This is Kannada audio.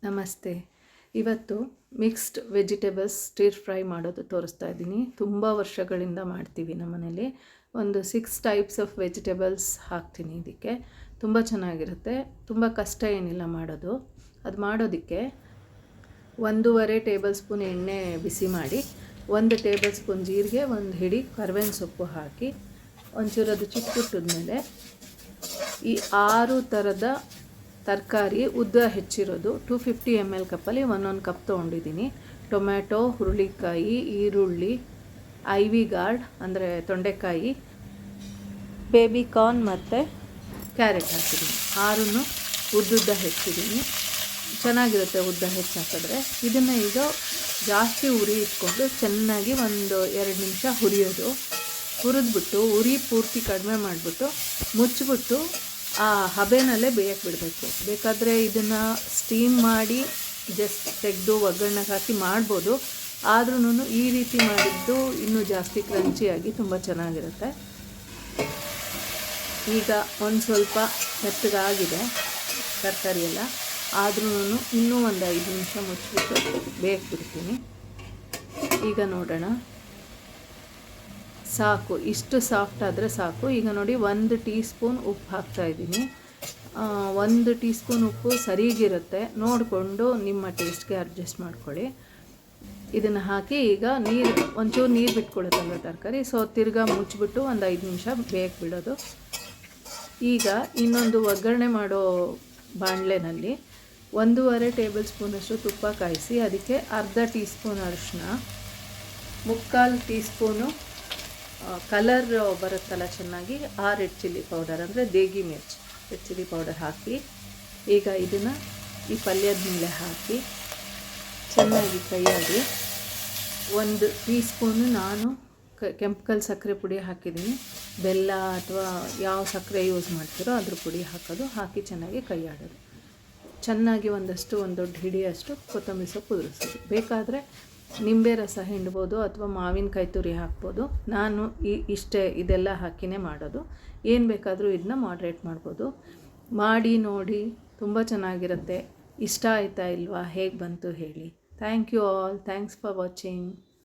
ನಮಸ್ತೆ. ಇವತ್ತು ಮಿಕ್ಸ್ಡ್ ವೆಜಿಟೇಬಲ್ಸ್ ಸ್ಟಿರ್ ಫ್ರೈ ಮಾಡೋದು ತೋರಿಸ್ತಾ ಇದ್ದೀನಿ. ತುಂಬ ವರ್ಷಗಳಿಂದ ಮಾಡ್ತೀವಿ ನಮ್ಮನೇಲಿ. ಒಂದು 6 ಟೈಪ್ಸ್ ಆಫ್ ವೆಜಿಟೇಬಲ್ಸ್ ಹಾಕ್ತೀನಿ ಇದಕ್ಕೆ. ತುಂಬ ಚೆನ್ನಾಗಿರುತ್ತೆ. ತುಂಬ ಕಷ್ಟ ಏನಿಲ್ಲ ಮಾಡೋದು. ಅದು ಮಾಡೋದಕ್ಕೆ 1.5 ಟೇಬಲ್ ಸ್ಪೂನ್ ಎಣ್ಣೆ ಬಿಸಿ ಮಾಡಿ, 1 ಟೇಬಲ್ ಸ್ಪೂನ್ ಜೀರಿಗೆ, 1 ಹಿಡಿ ಕರಿಬೇವಿನ ಸೊಪ್ಪು ಹಾಕಿ ಒಂಚೂರು ಅದು ಚಿಟ್ಬಿಟ್ಟಿದ್ಮೇಲೆ ಈ 6 ಥರದ ತರಕಾರಿ ಉದ್ದ ಹೆಚ್ಚಿರೋದು 250 ml ಕಪ್ಪಲ್ಲಿ 1 ಕಪ್ ತೊಗೊಂಡಿದ್ದೀನಿ. ಟೊಮ್ಯಾಟೊ, ಹುರುಳಿಕಾಯಿ, ಈರುಳ್ಳಿ, ಐವಿ ಗಾರ್ಡ್ ಅಂದರೆ ತೊಂಡೆಕಾಯಿ, ಬೇಬಿ ಕಾರ್ನ್ ಮತ್ತು ಕ್ಯಾರೆಟ್ ಹಾಕಿದ್ದೀನಿ. 6 ಉದ್ದುದ್ದ ಹೆಚ್ಚಿದ್ದೀನಿ. ಚೆನ್ನಾಗಿರುತ್ತೆ ಉದ್ದ ಹೆಚ್ಚು ಹಾಕಿದ್ರೆ. ಇದನ್ನು ಈಗ ಜಾಸ್ತಿ ಉರಿ ಇಟ್ಕೊಂಡು ಚೆನ್ನಾಗಿ 1-2 ನಿಮಿಷ ಹುರಿದ್ಬಿಟ್ಟು ಉರಿ ಪೂರ್ತಿ ಕಡಿಮೆ ಮಾಡಿಬಿಟ್ಟು ಮುಚ್ಚಿಬಿಟ್ಟು ಆ ಹಬೆನಲ್ಲೇ ಬೇಯಕ್ಕೆ ಬಿಡಬೇಕು. ಬೇಕಾದರೆ ಇದನ್ನು ಸ್ಟೀಮ್ ಮಾಡಿ ಜಸ್ಟ್ ತೆಗೆದು ಒಗ್ಗರಣೆಗೆ ಹಾಕಿ ಮಾಡ್ಬೋದು. ಆದ್ರೂ ಈ ರೀತಿ ಮಾಡಿದ್ದು ಇನ್ನೂ ಜಾಸ್ತಿ ಕ್ರಂಚಿಯಾಗಿ ತುಂಬ ಚೆನ್ನಾಗಿರುತ್ತೆ. ಈಗ ಒಂದು ಸ್ವಲ್ಪ ಮೆತ್ತಗಾಗಿದೆ ತರಕಾರಿ ಎಲ್ಲ, ಆದ್ರೂ ಇನ್ನೂ ಒಂದು 5 ನಿಮಿಷ ಮುಚ್ಚಿಬಿಟ್ಟು ಬೇಯಕ್ಕೆ ಬಿಡ್ತೀನಿ. ಈಗ ನೋಡೋಣ. ಸಾಕು, ಇಷ್ಟು ಸಾಫ್ಟ್ ಆದರೆ ಸಾಕು. ಈಗ ನೋಡಿ 1 ಟೀ ಸ್ಪೂನ್ ಉಪ್ಪು ಹಾಕ್ತಾಯಿದ್ದೀನಿ. 1 ಟೀ ಸ್ಪೂನ್ ಉಪ್ಪು ಸರಿಗಿರುತ್ತೆ, ನೋಡಿಕೊಂಡು ನಿಮ್ಮ ಟೇಸ್ಟ್ಗೆ ಅಡ್ಜಸ್ಟ್ ಮಾಡ್ಕೊಳ್ಳಿ. ಇದನ್ನು ಹಾಕಿ ಈಗ ಒಂಚೂರು ನೀರು ಬಿಟ್ಕೊಳುತ್ತಲ್ಲ ತರಕಾರಿ, ಸೊ ತಿರ್ಗಾ ಮುಚ್ಚಿಬಿಟ್ಟು ಒಂದು 5 ನಿಮಿಷ ಬೇಯಕ್ಕೆ ಬಿಡೋದು. ಈಗ ಇನ್ನೊಂದು ಒಗ್ಗರಣೆ ಮಾಡೋ ಬಾಣಲೆನಲ್ಲಿ 1.5 ಟೇಬಲ್ ಸ್ಪೂನಷ್ಟು ತುಪ್ಪ ಕಾಯಿಸಿ ಅದಕ್ಕೆ ಅರ್ಧ ಟೀ ಸ್ಪೂನ್ ಅರಿಶಿನ, 3/4 ಟೀ ಸ್ಪೂನು ಕಲರ್ ಬರುತ್ತಲ್ಲ ಚೆನ್ನಾಗಿ, ಆ ರೆಡ್ ಚಿಲ್ಲಿ ಪೌಡರ್ ಅಂದರೆ ದೇಗಿ ಮಿರ್ಚ್ ರೆಡ್ ಚಿಲ್ಲಿ ಪೌಡರ್ ಹಾಕಿ ಈಗ ಇದನ್ನು ಈ ಪಲ್ಯದ ಮೇಲೆ ಹಾಕಿ ಚೆನ್ನಾಗಿ ಕೈಯಾಡಿ 1 ಟೀ ಸ್ಪೂನು ನಾನು ಕೆಂಪು ಕಲ್ಲು ಸಕ್ಕರೆ ಪುಡಿ ಹಾಕಿದ್ದೀನಿ. ಬೆಲ್ಲ ಅಥವಾ ಯಾವ ಸಕ್ಕರೆ ಯೂಸ್ ಮಾಡ್ತೀರೋ ಅದ್ರ ಪುಡಿ ಹಾಕಿ ಚೆನ್ನಾಗಿ ಕೈಯಾಡೋದು. ಚೆನ್ನಾಗಿ ಒಂದು ದೊಡ್ಡ ಹಿಡಿಯಷ್ಟು ಕೊತ್ತಂಬರಿ ಸೊಪ್ಪು ಉದುರಿಸೋದು. ಬೇಕಾದರೆ ನಿಂಬೆ ರಸ ಹಿಂಡ್ಬೋದು ಅಥವಾ ಮಾವಿನಕಾಯಿ ತುರಿ ಹಾಕ್ಬೋದು. ನಾನು ಇದೆಲ್ಲ ಹಾಕಿನೇ ಮಾಡೋದು. ಏನು ಬೇಕಾದರೂ ಇದನ್ನ ಮಾಡ್ರೇಟ್ ಮಾಡ್ಬೋದು. ಮಾಡಿ ನೋಡಿ, ತುಂಬ ಚೆನ್ನಾಗಿರುತ್ತೆ. ಇಷ್ಟ ಆಯಿತಾ ಇಲ್ವಾ, ಹೇಗೆ ಬಂತು ಹೇಳಿ. Thank you all. Thanks for watching.